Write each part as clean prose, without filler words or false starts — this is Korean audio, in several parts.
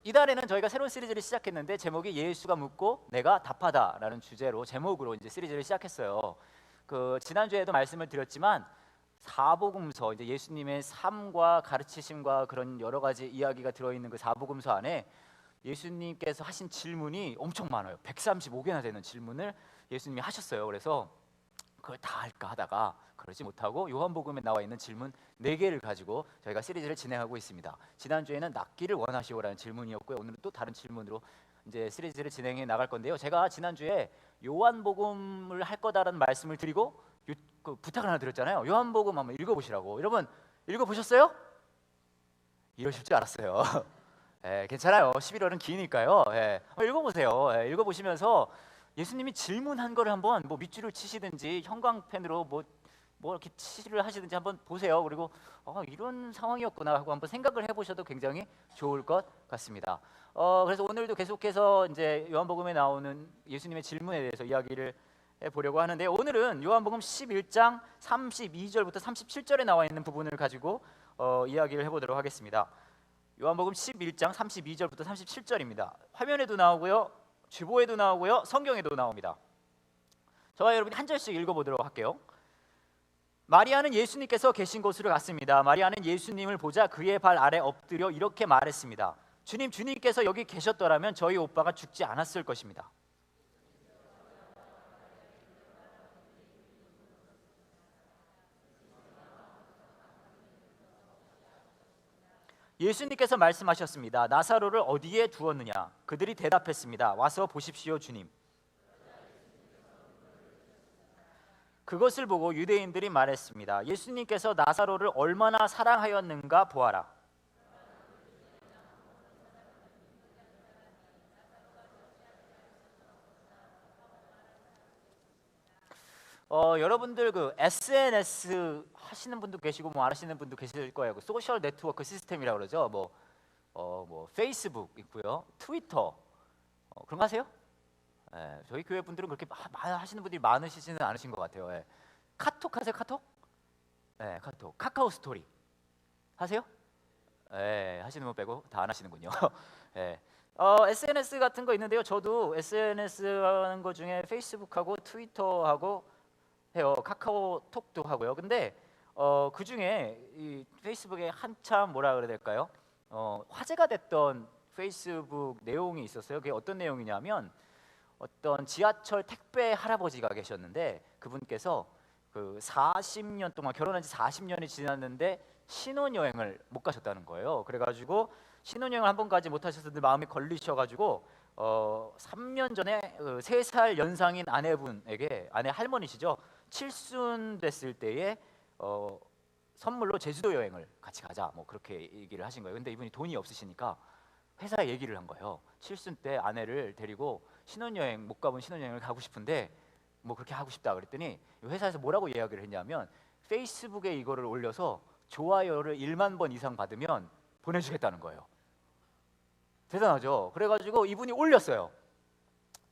이달에는 저희가 새로운 시리즈를 시작했는데 제목이 예수가 묻고 내가 답하다라는 주제로 제목으로 이제 시리즈를 시작했어요. 지난주에도 말씀을 드렸지만 사복음서, 이제 예수님의 삶과 가르치심과 그런 여러 가지 이야기가 들어있는 그 사복음서 안에 예수님께서 하신 질문이 엄청 많아요. 135개나 되는 질문을 예수님이 하셨어요. 그래서 그걸 다 할까 하다가 그러지 못하고 요한복음에 나와 있는 질문 4개를 가지고 저희가 시리즈를 진행하고 있습니다. 지난주에는 낫기를 원하시오라는 질문이었고요. 오늘은 또 다른 질문으로 이제 시리즈를 진행해 나갈 건데요. 제가 지난주에 요한복음을 할 거다라는 말씀을 드리고 부탁을 하나 드렸잖아요. 요한복음 한번 읽어보시라고. 여러분 읽어보셨어요? 이러실 줄 알았어요. 괜찮아요. 11월은 기니까요. 한번 읽어보세요. 읽어보시면서 예수님이 질문한 거를 한번 뭐 밑줄을 치시든지 형광펜으로 뭐 이렇게 치를 하시든지 한번 보세요. 그리고 이런 상황이었구나 하고 한번 생각을 해보셔도 굉장히 좋을 것 같습니다. 그래서 오늘도 계속해서 이제 요한복음에 나오는 예수님의 질문에 대해서 이야기를 해보려고 하는데, 오늘은 요한복음 11장 32절부터 37절에 나와 있는 부분을 가지고 이야기를 해보도록 하겠습니다. 요한복음 11장 32절부터 37절입니다. 화면에도 나오고요, 주보에도 나오고요, 성경에도 나옵니다. 저와 여러분이 한 절씩 읽어보도록 할게요. 마리아는 예수님께서 계신 곳으로 갔습니다. 마리아는 예수님을 보자 그의 발 아래 엎드려 이렇게 말했습니다. 주님께서 여기 계셨더라면 저희 오빠가 죽지 않았을 것입니다. 예수님께서 말씀하셨습니다. 나사로를 어디에 두었느냐? 그들이 대답했습니다. 와서 보십시오, 주님. 그것을 보고 유대인들이 말했습니다. 예수님께서 나사로를 얼마나 사랑하였는가 보아라. 여러분들 SNS 하시는 분도 계시고 뭐 안 하시는 분도 계실 거예요. 소셜 네트워크 시스템이라고 그러죠. 뭐 페이스북 있고요, 트위터, 그런 거 하세요? 저희 교회 분들은 그렇게 하시는 분들이 많으시지는 않으신 것 같아요. 카톡 하세요? 카톡? 카톡, 카카오 스토리 하세요? 하시는 분 빼고 다 안 하시는군요. SNS 같은 거 있는데요. 저도 SNS 하는 거 중에 페이스북하고 트위터하고 해요. 카카오톡도 하고요. 근데 그 중에 이 페이스북에 한참 뭐라 그래야 될까요? 화제가 됐던 페이스북 내용이 있었어요. 그게 어떤 내용이냐면, 어떤 지하철 택배 할아버지가 계셨는데 그분께서 40년 동안, 결혼한 지 40년이 지났는데 신혼여행을 못 가셨다는 거예요. 그래가지고 신혼여행을 한 번 가지 못하셨는데 마음이 걸리셔가지고 3년 전에 3살 연상인 아내분에게, 아내 할머니시죠, 칠순 됐을 때에 선물로 제주도 여행을 같이 가자, 뭐 그렇게 얘기를 하신 거예요. 근데 이분이 돈이 없으시니까 회사에 얘기를 한 거예요. 칠순 때 아내를 데리고 신혼여행, 못 가본 신혼여행을 가고 싶은데 뭐 그렇게 하고 싶다 그랬더니 회사에서 뭐라고 이야기를 했냐면, 페이스북에 이거를 올려서 좋아요를 1만 번 이상 받으면 보내주겠다는 거예요. 대단하죠? 그래가지고 이분이 올렸어요.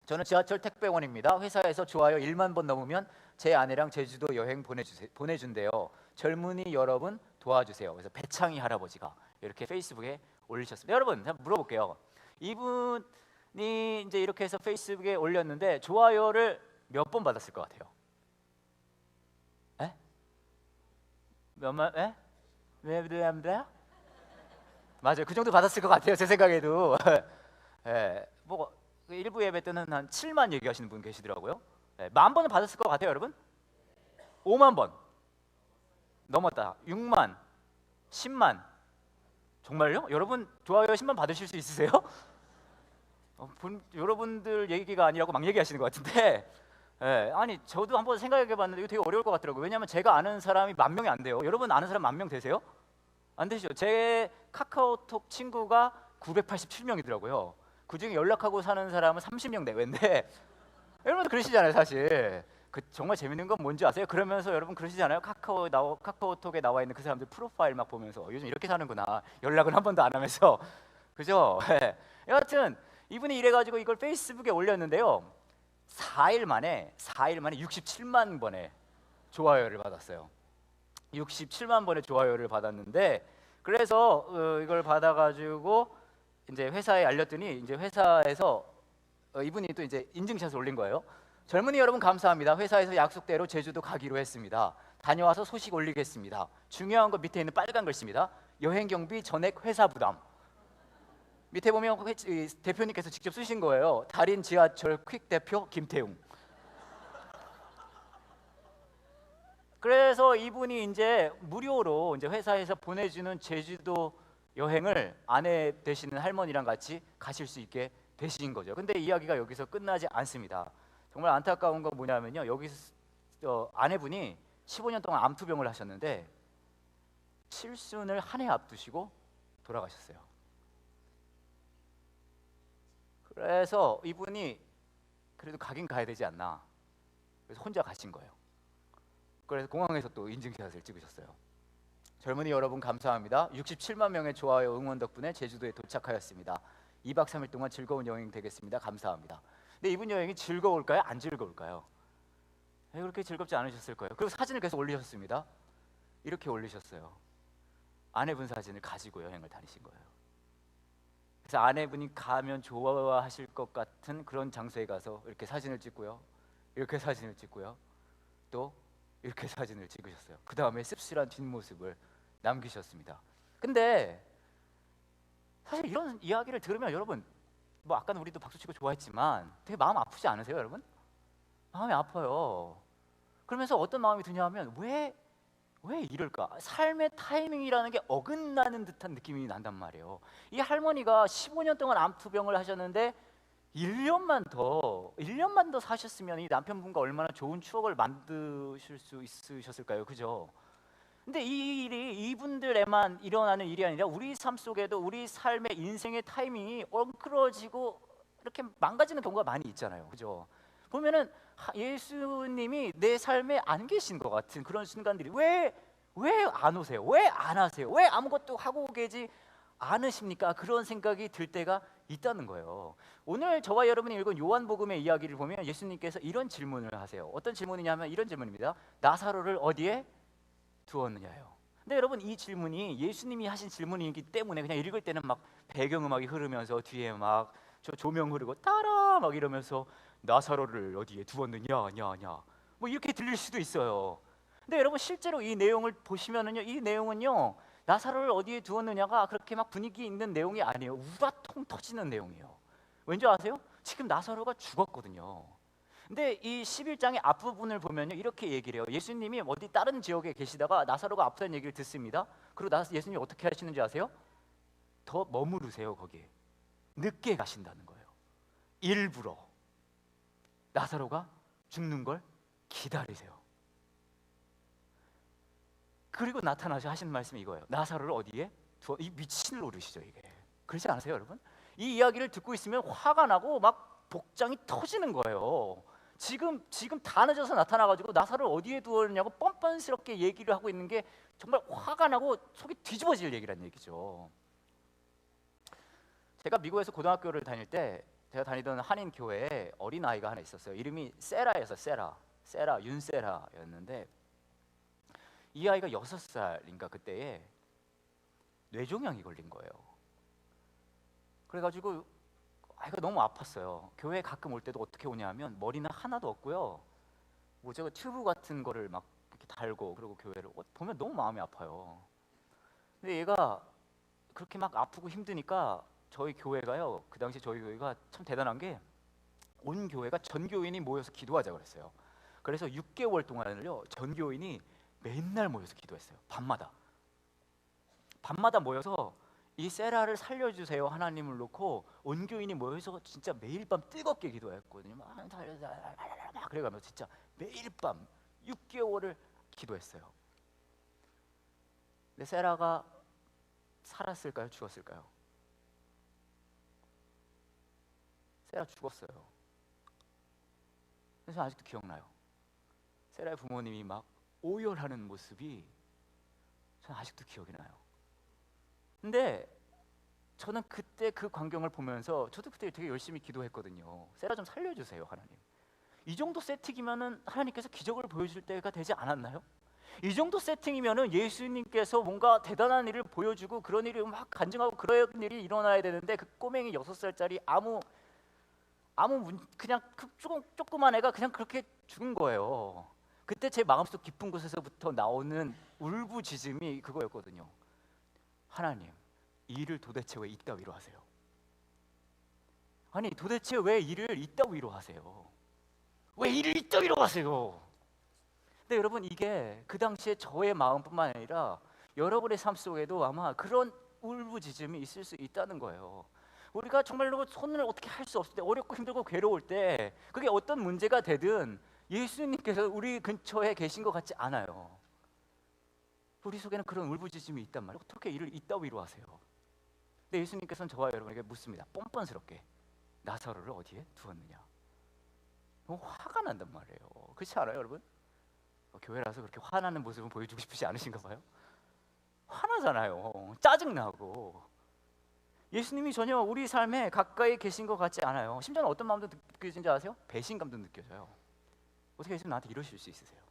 저는 지하철 택배원입니다. 회사에서 좋아요 1만 번 넘으면 제 아내랑 제주도 여행 보내준대요. 젊은이 여러분 도와주세요. 그래서 배창희 할아버지가 이렇게 페이스북에 올리셨습니다. 여러분, 제가 물어볼게요. 이분이 이제 이렇게 해서 페이스북에 올렸는데 좋아요를 몇 번 받았을 것 같아요? 몇만? 맞아요. 그 정도 받았을 것 같아요. 제 생각에도. 뭐 일부 예배 때는 한 7만 얘기하시는 분 계시더라고요. 10,000번은 받았을 것 같아요, 여러분. 5만 번 넘었다. 6만, 10만. 정말요? 여러분 좋아요 10만 받으실 수 있으세요? 여러분들 얘기가 아니라고 막 얘기하시는 것 같은데, 아니 저도 한번 생각해봤는데 이거 되게 어려울 것 같더라고요. 왜냐하면 제가 아는 사람이 10,000명이 안 돼요. 여러분 아는 사람 10,000명 되세요? 안 되시죠? 제 카카오톡 친구가 987명이더라고요. 그 중에 연락하고 사는 사람은 30명 내외인데, 여러분도 그러시잖아요. 사실 정말 재밌는 건 뭔지 아세요? 그러면서 여러분 그러시잖아요. 카카오톡에 나와 있는 그 사람들 프로파일 막 보면서 요즘 이렇게 사는구나, 연락은 한 번도 안 하면서. 그죠? 여하튼 이분이 이래가지고 이걸 페이스북에 올렸는데요, 4일 만에 67만 번의 좋아요를 받았어요. 67만 번의 좋아요를 받았는데, 그래서 이걸 받아가지고 이제 회사에 알렸더니 이제 회사에서 이분이 또 이제 인증샷을 올린 거예요. 젊은이 여러분 감사합니다. 회사에서 약속대로 제주도 가기로 했습니다. 다녀와서 소식 올리겠습니다. 중요한 거 밑에 있는 빨간 글씨입니다. 여행 경비 전액 회사 부담. 밑에 보면 대표님께서 직접 쓰신 거예요. 달인 지하철 퀵 대표 김태웅. 그래서 이분이 이제 무료로 이제 회사에서 보내주는 제주도 여행을 아내 되시는 할머니랑 같이 가실 수 있게 되신 거죠. 근데 이야기가 여기서 끝나지 않습니다. 정말 안타까운 건 뭐냐면요, 여기서 아내분이 15년 동안 암투병을 하셨는데 칠순을 한 해 앞두시고 돌아가셨어요. 그래서 이분이 그래도 가긴 가야 되지 않나, 그래서 혼자 가신 거예요. 그래서 공항에서 또 인증샷을 찍으셨어요. 젊은이 여러분 감사합니다. 67만 명의 좋아요 응원 덕분에 제주도에 도착하였습니다. 2박 3일 동안 즐거운 여행 되겠습니다. 감사합니다. 근데 이분 여행이 즐거울까요? 안 즐거울까요? 그렇게 즐겁지 않으셨을 거예요. 그리고 사진을 계속 올리셨습니다. 이렇게 올리셨어요. 아내분 사진을 가지고 여행을 다니신 거예요. 그래서 아내분이 가면 좋아하실 것 같은 그런 장소에 가서 이렇게 사진을 찍고요, 이렇게 사진을 찍고요, 또 이렇게 사진을 찍으셨어요. 그 다음에 씁쓸한 뒷모습을 남기셨습니다. 근데 사실 이런 이야기를 들으면 여러분, 뭐 아까는 우리도 박수치고 좋아했지만 되게 마음 아프지 않으세요, 여러분? 마음이 아파요. 그러면서 어떤 마음이 드냐면 왜 이럴까? 삶의 타이밍이라는 게 어긋나는 듯한 느낌이 난단 말이에요. 이 할머니가 15년 동안 암투병을 하셨는데 1년만 더 사셨으면 이 남편분과 얼마나 좋은 추억을 만드실 수 있으셨을까요? 그죠? 근데 이 일이 이분들에만 일어나는 일이 아니라 우리 삶 속에도 우리 삶의 인생의 타이밍이 엉클어지고 이렇게 망가지는 경우가 많이 있잖아요. 그죠? 보면은 예수님이 내 삶에 안 계신 것 같은 그런 순간들이 왜 안 오세요? 왜 안 하세요? 왜 아무것도 하고 계지 않으십니까? 그런 생각이 들 때가 있다는 거예요. 오늘 저와 여러분이 읽은 요한복음의 이야기를 보면 예수님께서 이런 질문을 하세요. 어떤 질문이냐면 이런 질문입니다. 나사로를 어디에 두었느냐요. 근데 여러분, 이 질문이 예수님이 하신 질문이기 때문에 그냥 읽을 때는 막 배경음악이 흐르면서 뒤에 막 저 조명 흐르고 따라 막 이러면서 나사로를 어디에 두었느냐 냐 뭐 이렇게 들릴 수도 있어요. 근데 여러분, 실제로 이 내용을 보시면은요, 이 내용은요, 나사로를 어디에 두었느냐가 그렇게 막 분위기 있는 내용이 아니에요. 우라통 터지는 내용이에요. 왠지 아세요? 지금 나사로가 죽었거든요. 근데 이 11장의 앞부분을 보면요, 이렇게 얘기를 해요. 예수님이 어디 다른 지역에 계시다가 나사로가 아프다는 얘기를 듣습니다. 그리고 예수님이 어떻게 하시는지 아세요? 더 머무르세요. 거기에 늦게 가신다는 거예요. 일부러 나사로가 죽는 걸 기다리세요. 그리고 나타나셔 하신 말씀이 이거예요. 나사로를 어디에 두어? 이 미친 노릇이죠 이게. 그렇지 않으세요, 여러분? 이 이야기를 듣고 있으면 화가 나고 막 복장이 터지는 거예요. 지금 다 늦어서 나타나가지고 나사로를 어디에 두었냐고 뻔뻔스럽게 얘기를 하고 있는 게 정말 화가 나고 속이 뒤집어질 얘기란 얘기죠. 제가 미국에서 고등학교를 다닐 때 제가 다니던 한인 교회에 어린 아이가 하나 있었어요. 이름이 세라였어요. 세라 윤세라였는데 이 아이가 6살인가 그때에 뇌종양이 걸린 거예요. 그래가지고 아이가 너무 아팠어요. 교회에 가끔 올 때도 어떻게 오냐면 머리는 하나도 없고요, 뭐 저거 튜브 같은 거를 막 이렇게 달고, 그리고 교회를 보면 너무 마음이 아파요. 근데 얘가 그렇게 막 아프고 힘드니까 저희 교회가요, 그 당시 저희 교회가 참 대단한 게 온 교회가 전 교인이 모여서 기도하자 그랬어요. 그래서 6개월 동안을요, 전 교인이 맨날 모여서 기도했어요. 밤마다 모여서 이 세라를 살려주세요 하나님을 놓고 온 교인이 모여서 진짜 매일 밤 뜨겁게 기도했거든요. 막 그래가면서 진짜 매일 밤 6개월을 기도했어요. 근데 세라가 살았을까요? 죽었을까요? 세라 죽었어요. 그래서 아직도 기억나요. 세라의 부모님이 막 오열하는 모습이 저는 아직도 기억이 나요. 근데 저는 그때 그 광경을 보면서 저도 그때 되게 열심히 기도했거든요. 세라 좀 살려주세요 하나님. 이 정도 세팅이면은 하나님께서 기적을 보여줄 때가 되지 않았나요? 이 정도 세팅이면은 예수님께서 뭔가 대단한 일을 보여주고 그런 일이 막 간증하고 그런 일이 일어나야 되는데 그 꼬맹이 6살짜리 그냥 그 조그만 애가 그냥 그렇게 죽은 거예요. 그때 제 마음속 깊은 곳에서부터 나오는 울부짖음이 그거였거든요. 하나님, 이 일을 도대체 왜 이따위로 하세요? 아니 도대체 왜 일을 이따위로 하세요? 왜 일을 이따위로 하세요? 근데 여러분 이게 그 당시에 저의 마음뿐만 아니라 여러분의 삶 속에도 아마 그런 울부짖음이 있을 수 있다는 거예요. 우리가 정말로 손을 어떻게 할 수 없을 때, 어렵고 힘들고 괴로울 때, 그게 어떤 문제가 되든 예수님께서 우리 근처에 계신 것 같지 않아요. 우리 속에는 그런 울부짖음이 있단 말이에요. 어떻게 일을 이따위로 하세요? 근데 예수님께서는 저와 여러분에게 묻습니다. 뻔뻔스럽게 나사로를 어디에 두었느냐? 화가 난단 말이에요. 그렇지 않아요, 여러분? 교회라서 그렇게 화나는 모습은 보여주고 싶지 않으신가 봐요. 화나잖아요. 짜증나고. 예수님이 전혀 우리 삶에 가까이 계신 것 같지 않아요. 심지어는 어떤 마음도 느껴지는지 아세요? 배신감도 느껴져요. 어떻게 예수님 나한테 이러실 수 있으세요?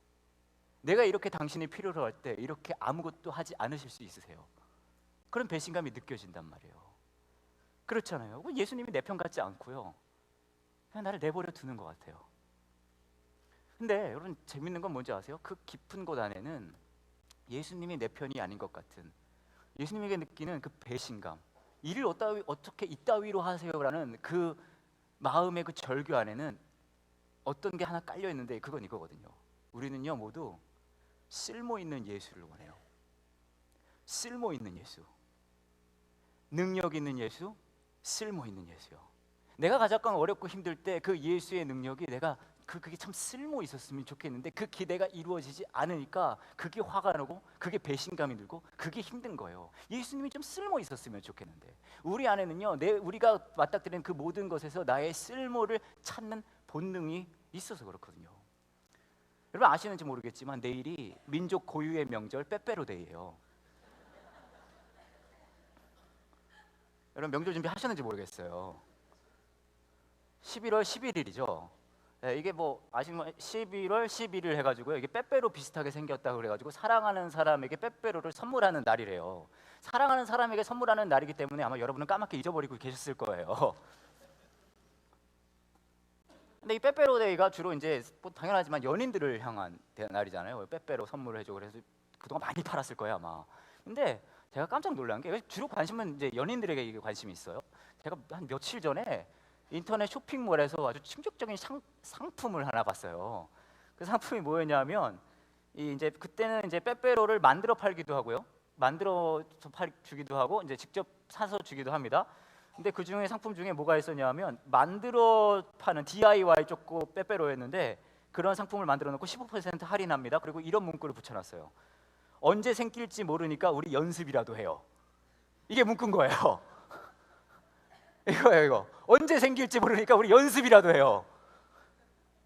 내가 이렇게 당신이 필요로 할 때 이렇게 아무것도 하지 않으실 수 있으세요? 그런 배신감이 느껴진단 말이에요. 그렇잖아요. 예수님이 내 편 같지 않고요, 그냥 나를 내버려 두는 것 같아요. 근데 여러분 재밌는 건 뭔지 아세요? 그 깊은 곳 안에는 예수님이 내 편이 아닌 것 같은, 예수님에게 느끼는 그 배신감, 일을 어떻게 이따위로 하세요라는 그 마음의 그 절규 안에는 어떤 게 하나 깔려 있는데 그건 이거거든요. 우리는요 모두 쓸모 있는 예수를 원해요. 쓸모 있는 예수, 능력 있는 예수, 쓸모 있는 예수요. 내가 가장 어렵고 힘들 때 그 예수의 능력이 내가 그게 참 쓸모 있었으면 좋겠는데 그 기대가 이루어지지 않으니까 그게 화가 나고 그게 배신감이 들고 그게 힘든 거예요. 예수님이 좀 쓸모 있었으면 좋겠는데 우리 안에는요 우리가 맞닥뜨리는 그 모든 것에서 나의 쓸모를 찾는 본능이 있어서 그렇거든요. 여러분 아시는지 모르겠지만 내일이 민족 고유의 명절 빼빼로데이예요. 여러분 명절 준비 하셨는지 모르겠어요. 11월 11일이죠. 네, 이게 뭐 아시면 11월 11일 해가지고요, 이게 빼빼로 비슷하게 생겼다고 그래가지고 사랑하는 사람에게 빼빼로를 선물하는 날이래요. 사랑하는 사람에게 선물하는 날이기 때문에 아마 여러분은 까맣게 잊어버리고 계셨을 거예요. 근데 이 빼빼로 데이가 주로 이제 뭐 당연하지만 연인들을 향한 날이잖아요. 빼빼로 선물을 해줘. 그래서 그동안 많이 팔았을 거예요 아마. 근데 제가 깜짝 놀란 게 주로 관심은 이제 연인들에게 이게 관심이 있어요. 제가 한 며칠 전에 인터넷 쇼핑몰에서 아주 충격적인 상품을 하나 봤어요. 그 상품이 뭐였냐면 이제 그때는 이제 빼빼로를 만들어 팔기도 하고요, 만들어 주기도 하고 이제 직접 사서 주기도 합니다. 근데 그 중에 상품 중에 뭐가 있었냐면 만들어 파는 DIY 초코 빼빼로였는데 그런 상품을 만들어 놓고 15% 할인합니다. 그리고 이런 문구를 붙여놨어요. 언제 생길지 모르니까 우리 연습이라도 해요. 이게 문구인 거예요. 이거예요, 이거. 언제 생길지 모르니까 우리 연습이라도 해요.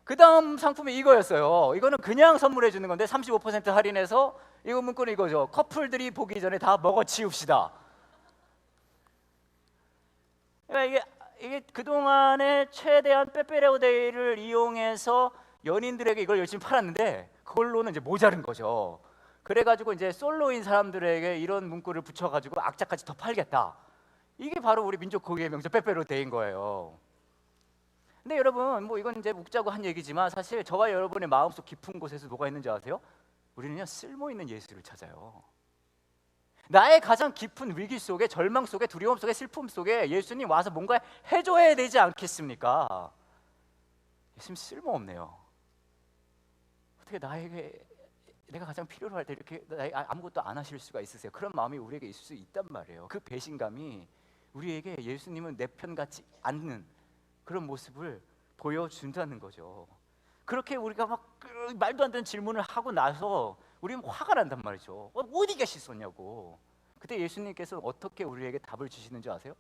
그 다음 상품이 이거였어요. 이거는 그냥 선물해 주는 건데 35% 할인해서 이거 문구는 이거죠. 커플들이 보기 전에 다 먹어치웁시다. 그러니까 이게 그동안의 최대한 빼빼로 데이를 이용해서 연인들에게 이걸 열심히 팔았는데 그걸로는 이제 모자른 거죠. 그래가지고 이제 솔로인 사람들에게 이런 문구를 붙여가지고 악착같이 더 팔겠다. 이게 바로 우리 민족 고유의 명절 빼빼로 데이인 거예요. 근데 여러분 뭐 이건 이제 웃자고 한 얘기지만 사실 저와 여러분의 마음속 깊은 곳에서 뭐가 있는지 아세요? 우리는요 쓸모 있는 예수를 찾아요. 나의 가장 깊은 위기 속에, 절망 속에, 두려움 속에, 슬픔 속에 예수님 와서 뭔가 해줘야 되지 않겠습니까? 예수님 쓸모없네요. 어떻게 내가 가장 필요로 할 때 이렇게 아무것도 안 하실 수가 있으세요? 그런 마음이 우리에게 있을 수 있단 말이에요. 그 배신감이 우리에게 예수님은 내 편 같지 않는 그런 모습을 보여준다는 거죠. 그렇게 우리가 막 말도 안 되는 질문을 하고 나서 우리는 화가 난단 말이죠. 어디 계셨었냐고. 그때 예수님께서 어떻게 우리에게 답을 주시는지 아세요?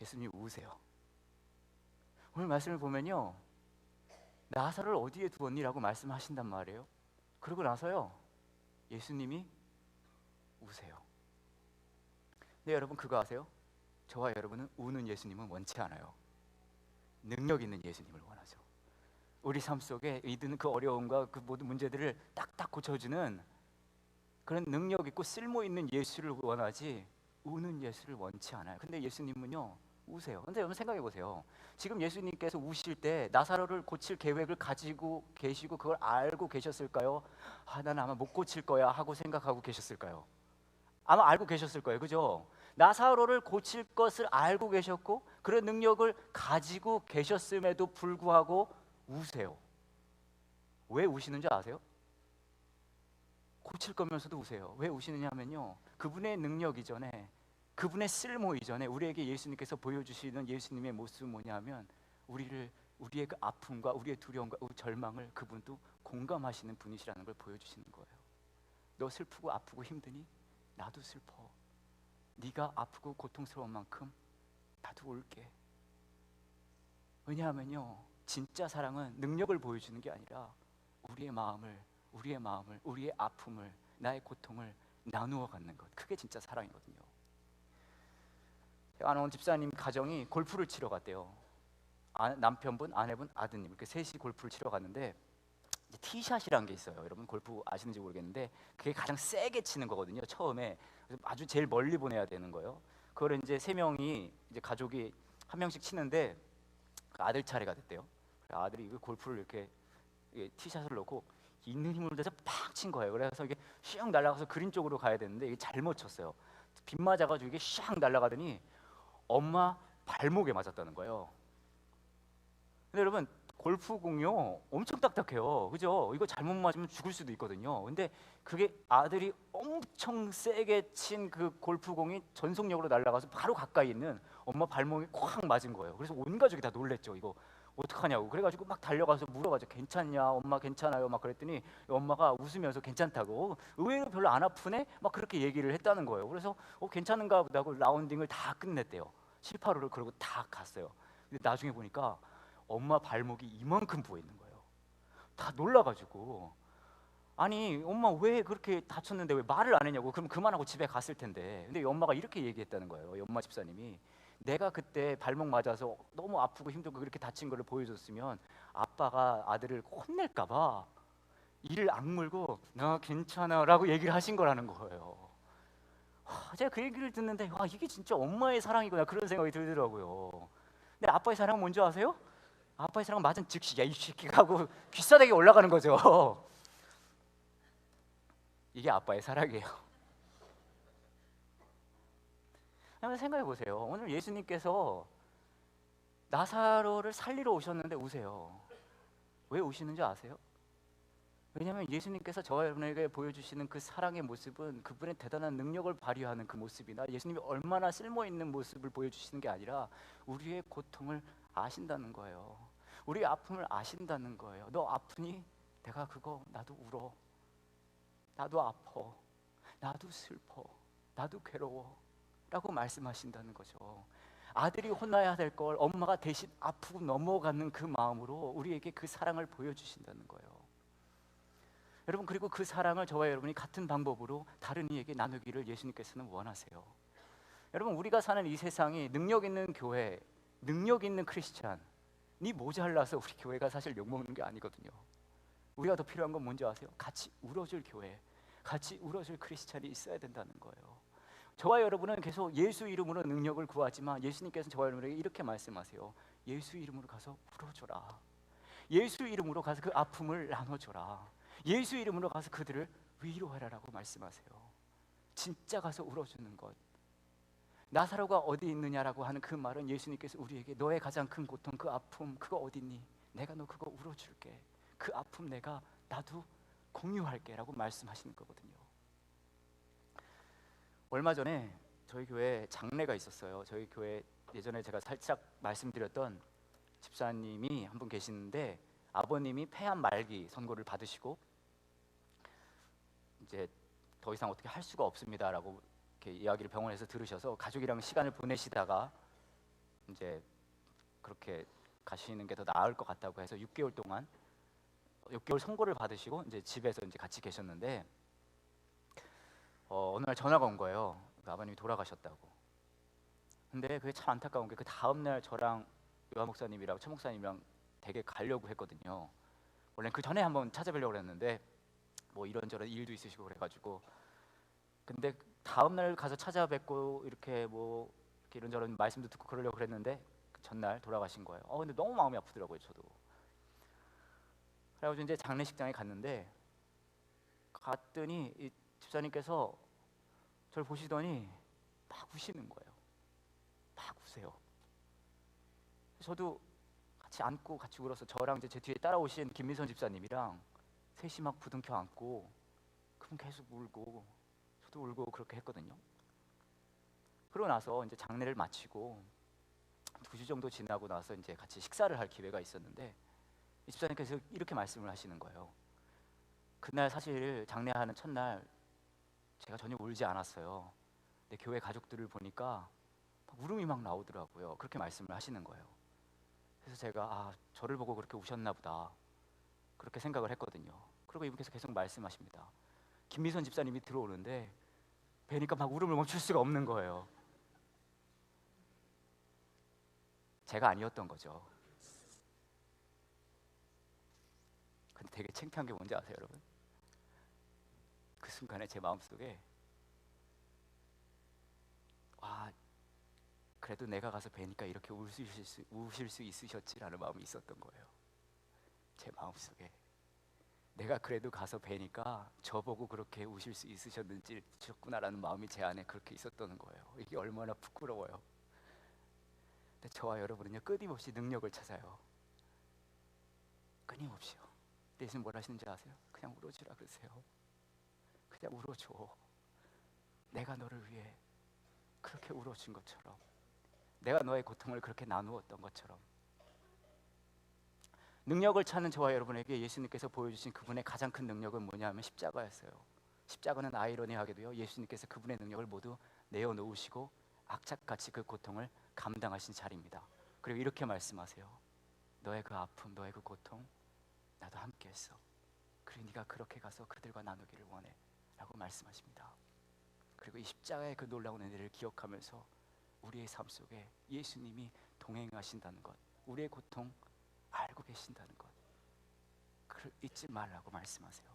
예수님이 우세요. 오늘 말씀을 보면요, 나사로를 어디에 두었니라고 말씀하신단 말이에요. 그러고 나서요 예수님이 우세요. 근데 여러분 그거 아세요? 저와 여러분은 우는 예수님은 원치 않아요. 능력 있는 예수님을 원하죠. 우리 삶 속에 있는 그 어려움과 그 모든 문제들을 딱딱 고쳐주는 그런 능력 있고 쓸모 있는 예수를 원하지 우는 예수를 원치 않아요. 근데 예수님은요 우세요. 근데 여러분 생각해 보세요. 지금 예수님께서 우실 때 나사로를 고칠 계획을 가지고 계시고 그걸 알고 계셨을까요? 나는 아마 못 고칠 거야 하고 생각하고 계셨을까요? 아마 알고 계셨을 거예요. 그죠? 나사로를 고칠 것을 알고 계셨고 그런 능력을 가지고 계셨음에도 불구하고 우세요. 왜 우시는 줄 아세요? 고칠 거면서도 우세요. 왜 우시느냐 하면요, 그분의 능력 이전에, 그분의 쓸모 이전에 우리에게 예수님께서 보여주시는 예수님의 모습은 뭐냐면 우리의 그 아픔과 우리의 두려움과 우리 절망을 그분도 공감하시는 분이시라는 걸 보여주시는 거예요. 너 슬프고 아프고 힘드니? 나도 슬퍼. 네가 아프고 고통스러운 만큼 나도 울게. 왜냐하면요, 진짜 사랑은 능력을 보여주는 게 아니라 우리의 마음을, 우리의 아픔을, 나의 고통을 나누어 갖는 것. 그게 진짜 사랑이거든요. 제가 아는 집사님 가정이 골프를 치러 갔대요. 남편분, 아내분, 아드님 이렇게 셋이 골프를 치러 갔는데 티샷이라는 게 있어요. 여러분 골프 아시는지 모르겠는데 그게 가장 세게 치는 거거든요. 처음에 아주 제일 멀리 보내야 되는 거예요. 그걸 이제 세 명이 이제 가족이 한 명씩 치는데 그 아들 차례가 됐대요. 아들이 그 골프를 이렇게 티샷을 놓고 있는 힘을 내서 팍 친 거예요. 그래서 이게 슉 날아가서 그린 쪽으로 가야 되는데 이게 잘못 쳤어요. 빗 맞아가지고 이게 슉 날아가더니 엄마 발목에 맞았다는 거예요. 근데 여러분 골프공이요 엄청 딱딱해요. 그죠? 이거 잘못 맞으면 죽을 수도 있거든요. 근데 그게 아들이 엄청 세게 친 그 골프공이 전속력으로 날아가서 바로 가까이 있는 엄마 발목에 콱 맞은 거예요. 그래서 온 가족이 다 놀랬죠. 이거 어떡하냐고. 그래가지고 막 달려가서 물어가지고 괜찮냐? 엄마 괜찮아요? 막 그랬더니 엄마가 웃으면서 괜찮다고, 의외로 별로 안 아프네? 막 그렇게 얘기를 했다는 거예요. 그래서 괜찮은가 보다 하고 라운딩을 다 끝냈대요. 7, 8호를 그러고 다 갔어요. 근데 나중에 보니까 엄마 발목이 이만큼 부어 있는 거예요. 다 놀라가지고 아니 엄마 왜 그렇게 다쳤는데 왜 말을 안 했냐고. 그럼 그만하고 집에 갔을 텐데. 근데 엄마가 이렇게 얘기했다는 거예요. 엄마 집사님이 내가 그때 발목 맞아서 너무 아프고 힘들고 그렇게 다친 거를 보여줬으면 아빠가 아들을 혼낼까 봐 이를 악물고 나 괜찮아 라고 얘기를 하신 거라는 거예요. 제가 그 얘기를 듣는데 이게 진짜 엄마의 사랑이구나 그런 생각이 들더라고요. 근데 아빠의 사랑은 뭔지 아세요? 아빠의 사랑은 맞은 즉시 야 이 새끼가 하고 귀싸대기 올라가는 거죠. 이게 아빠의 사랑이에요. 한번 생각해 보세요. 오늘 예수님께서 나사로를 살리러 오셨는데 우세요. 왜 우시는지 아세요? 왜냐하면 예수님께서 저와 여러분에게 보여주시는 그 사랑의 모습은 그분의 대단한 능력을 발휘하는 그 모습이나 예수님이 얼마나 쓸모있는 모습을 보여주시는 게 아니라 우리의 고통을 아신다는 거예요. 우리의 아픔을 아신다는 거예요. 너 아프니? 내가 그거 나도 울어. 나도 아파. 나도 슬퍼. 나도 괴로워. 라고 말씀하신다는 거죠. 아들이 혼나야 될 걸 엄마가 대신 아프고 넘어가는 그 마음으로 우리에게 그 사랑을 보여주신다는 거예요. 여러분, 그리고 그 사랑을 저와 여러분이 같은 방법으로 다른 이에게 나누기를 예수님께서는 원하세요. 여러분, 우리가 사는 이 세상이 능력 있는 교회, 능력 있는 크리스찬이 모자라서 우리 교회가 사실 욕먹는 게 아니거든요. 우리가 더 필요한 건 뭔지 아세요? 같이 울어줄 교회, 같이 울어줄 크리스찬이 있어야 된다는 거예요. 저와 여러분은 계속 예수 이름으로 능력을 구하지만 예수님께서는 저와 여러분에게 이렇게 말씀하세요. 예수 이름으로 가서 울어줘라. 예수 이름으로 가서 그 아픔을 나눠줘라. 예수 이름으로 가서 그들을 위로하라라고 말씀하세요. 진짜 가서 울어주는 것. 나사로가 어디 있느냐라고 하는 그 말은 예수님께서 우리에게 너의 가장 큰 고통, 그 아픔, 그거 어디 있니? 내가 너 그거 울어줄게. 그 아픔 나도 공유할게 라고 말씀하시는 거거든요. 얼마 전에 저희 교회에 장례가 있었어요. 저희 교회 예전에 제가 살짝 말씀드렸던 집사님이 한 분 계시는데 아버님이 폐암 말기 선고를 받으시고 이제 더 이상 어떻게 할 수가 없습니다라고 이렇게 이야기를 병원에서 들으셔서 가족이랑 시간을 보내시다가 이제 그렇게 가시는 게 더 나을 것 같다고 해서 6개월 선고를 받으시고 이제 집에서 이제 같이 계셨는데 어느 날 전화가 온 거예요. 아버님이 돌아가셨다고. 근데 그게 참 안타까운 게 그 다음 날 저랑 요한 목사님이랑 최 목사님이랑 되게 가려고 했거든요. 원래 그 전에 한번 찾아뵈려고 했는데 뭐 이런저런 일도 있으시고 그래가지고, 근데 다음 날 가서 찾아뵙고 이렇게 뭐 이렇게 이런저런 말씀도 듣고 그러려고 그랬는데 그 전날 돌아가신 거예요. 근데 너무 마음이 아프더라고요, 저도. 그래가지고 이제 장례식장에 갔더니 이 집사님께서 저를 보시더니 막 우시는 거예요. 막 우세요. 저도 같이 안고 같이 울어서, 저랑 이제 제 뒤에 따라오신 김민선 집사님이랑 셋이 막 부둥켜 안고 그분 계속 울고 저도 울고 그렇게 했거든요. 그러고 나서 이제 장례를 마치고 2주 정도 지나고 나서 이제 같이 식사를 할 기회가 있었는데 이 집사님께서 이렇게 말씀을 하시는 거예요. 그날 사실 장례하는 첫날 제가 전혀 울지 않았어요. 근데 교회 가족들을 보니까 막 울음이 막 나오더라고요. 그렇게 말씀을 하시는 거예요. 그래서 제가 저를 보고 그렇게 우셨나 보다 그렇게 생각을 했거든요. 그리고 이분께서 계속 말씀하십니다. 김미선 집사님이 들어오는데 뵈니까 막 울음을 멈출 수가 없는 거예요. 제가 아니었던 거죠. 근데 되게 창피한 게 뭔지 아세요, 여러분? 그 순간에 제 마음속에 그래도 내가 가서 뵈니까 이렇게 우실 수 있으셨지라는 마음이 있었던 거예요. 제 마음속에 내가 그래도 가서 뵈니까 저보고 그렇게 우실 수 있으셨구나라는 마음이 제 안에 그렇게 있었던 거예요. 이게 얼마나 부끄러워요. 근데 저와 여러분은요, 끊임없이 능력을 찾아요. 끊임없이요. 예수님 뭘 하시는지 아세요? 그냥 울어주라 그러세요. 그냥 울어줘. 내가 너를 위해 그렇게 울어준 것처럼, 내가 너의 고통을 그렇게 나누었던 것처럼. 능력을 찾는 저와 여러분에게 예수님께서 보여주신 그분의 가장 큰 능력은 뭐냐면 십자가였어요. 십자가는 아이러니하게도요, 예수님께서 그분의 능력을 모두 내어놓으시고 악착같이 그 고통을 감당하신 자리입니다. 그리고 이렇게 말씀하세요. 너의 그 아픔, 너의 그 고통 나도 함께 했어. 그리고 네가 그렇게 가서 그들과 나누기를 원해 라고 말씀하십니다. 그리고 이 십자가의 그 놀라운 은혜를 기억하면서 우리의 삶 속에 예수님이 동행하신다는 것, 우리의 고통 알고 계신다는 것, 잊지 말라고 말씀하세요.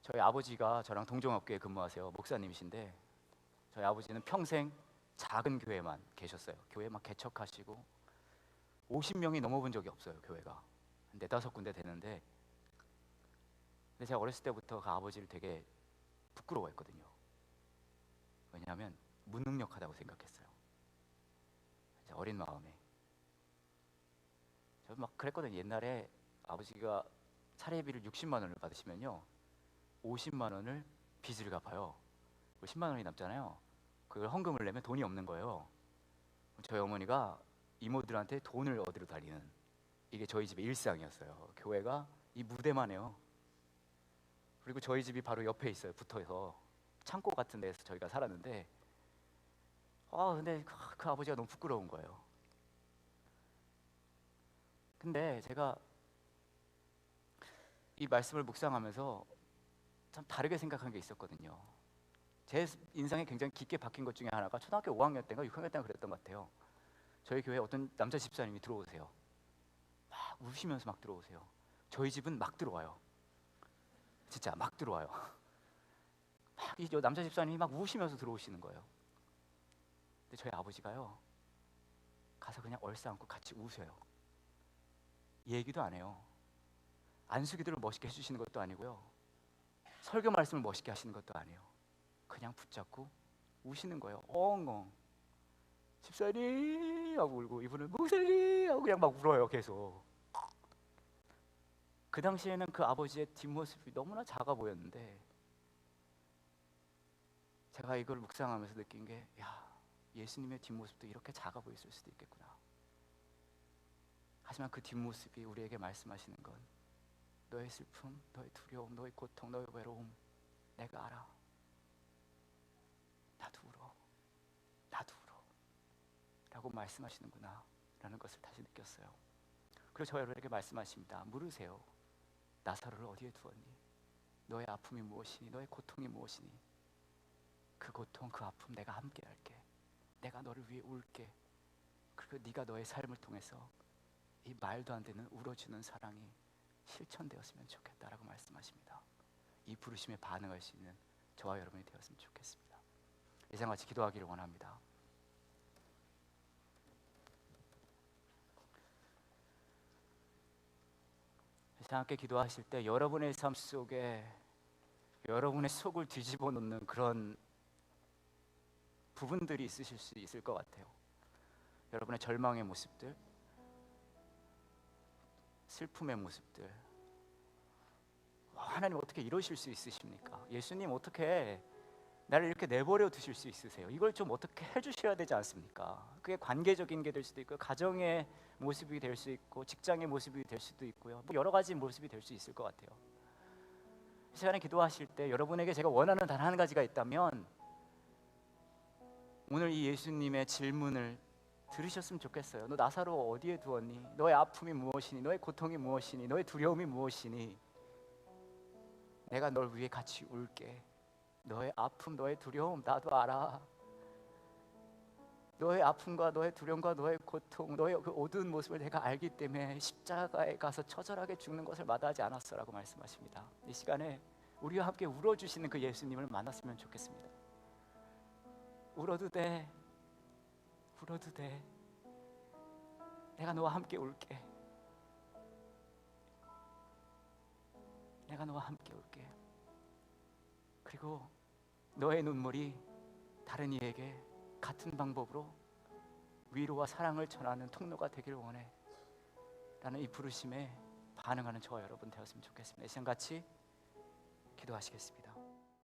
저희 아버지가 저랑 동종업계에 근무하세요. 목사님이신데 저희 아버지는 평생 작은 교회만 계셨어요. 교회 막 개척하시고 50명이 넘어본 적이 없어요. 교회가 4-5군데 되는데, 근데 제가 어렸을 때부터 그 아버지를 되게 부끄러워했거든요. 왜냐하면 무능력하다고 생각했어요. 어린 마음에 저 막 그랬거든요. 옛날에 아버지가 사례비를 60만 원을 받으시면요, 50만 원을 빚을 갚아요. 10만 원이 남잖아요. 그걸 헌금을 내면 돈이 없는 거예요. 저희 어머니가 이모들한테 돈을 얻으러 다니는, 이게 저희 집의 일상이었어요. 교회가 이 무대만 해요. 그리고 저희 집이 바로 옆에 있어요. 붙어서 창고 같은 데서 저희가 살았는데, 근데 그 아버지가 너무 부끄러운 거예요. 근데 제가 이 말씀을 묵상하면서 참 다르게 생각한 게 있었거든요. 제 인상에 굉장히 깊게 박힌 것 중에 하나가 초등학교 5학년 때인가 6학년 때인가 그랬던 것 같아요. 저희 교회에 어떤 남자 집사님이 들어오세요. 막 우시면서 막 들어오세요. 저희 집은 막 들어와요. 진짜 막 들어와요. 막 이 남자 집사님이 막 우시면서 들어오시는 거예요. 근데 저희 아버지가요, 가서 그냥 얼싸안고 같이 우세요. 얘기도 안 해요. 안수기도를 멋있게 해주시는 것도 아니고요, 설교 말씀을 멋있게 하시는 것도 아니에요. 그냥 붙잡고 우시는 거예요. 엉엉. 집사님 하고 울고, 이분은 목사님 하고 그냥 막 울어요. 계속. 그 당시에는 그 아버지의 뒷모습이 너무나 작아 보였는데, 제가 이걸 묵상하면서 느낀 게, 예수님의 뒷모습도 이렇게 작아 보였을 수도 있겠구나. 하지만 그 뒷모습이 우리에게 말씀하시는 건, 너의 슬픔, 너의 두려움, 너의 고통, 너의 외로움 내가 알아. 나도 울어. 나도 울어. 라고 말씀하시는구나 라는 것을 다시 느꼈어요. 그리고 저 여러분에게 말씀하십니다. 물으세요. 나사로를 어디에 두었니? 너의 아픔이 무엇이니? 너의 고통이 무엇이니? 그 고통, 그 아픔 내가 함께 할게. 내가 너를 위해 울게. 그리고 네가 너의 삶을 통해서 이 말도 안 되는 울어주는 사랑이 실천되었으면 좋겠다라고 말씀하십니다. 이 부르심에 반응할 수 있는 저와 여러분이 되었으면 좋겠습니다. 이상같이 기도하기를 원합니다. 함께 기도하실 때 여러분의 삶 속에 여러분의 속을 뒤집어 놓는 그런 부분들이 있으실 수 있을 것 같아요. 여러분의 절망의 모습들, 슬픔의 모습들. 하나님 어떻게 이러실 수 있으십니까? 예수님 어떻게 나를 이렇게 내버려 두실 수 있으세요? 이걸 좀 어떻게 해주셔야 되지 않습니까? 그게 관계적인 게 될 수도 있고, 가정의 모습이 될 수 있고, 직장의 모습이 될 수도 있고요. 뭐 여러 가지 모습이 될 수 있을 것 같아요. 이 시간에 기도하실 때 여러분에게 제가 원하는 단 한 가지가 있다면 오늘 이 예수님의 질문을 들으셨으면 좋겠어요. 너 나사로 어디에 두었니? 너의 아픔이 무엇이니? 너의 고통이 무엇이니? 너의 두려움이 무엇이니? 내가 널 위해 같이 울게. 너의 아픔, 너의 두려움 나도 알아. 너의 아픔과 너의 두려움과 너의 고통, 너의 그 어두운 모습을 내가 알기 때문에 십자가에 가서 처절하게 죽는 것을 마다하지 않았어라고 말씀하십니다. 이 시간에 우리와 함께 울어주시는 그 예수님을 만났으면 좋겠습니다. 울어도 돼, 울어도 돼. 내가 너와 함께 울게. 내가 너와 함께 울게. 그리고 너의 눈물이 다른 이에게 같은 방법으로 위로와 사랑을 전하는 통로가 되길 원해 라는 이 부르심에 반응하는 저와 여러분 되었으면 좋겠습니다. 이 시간 같이 기도하시겠습니다.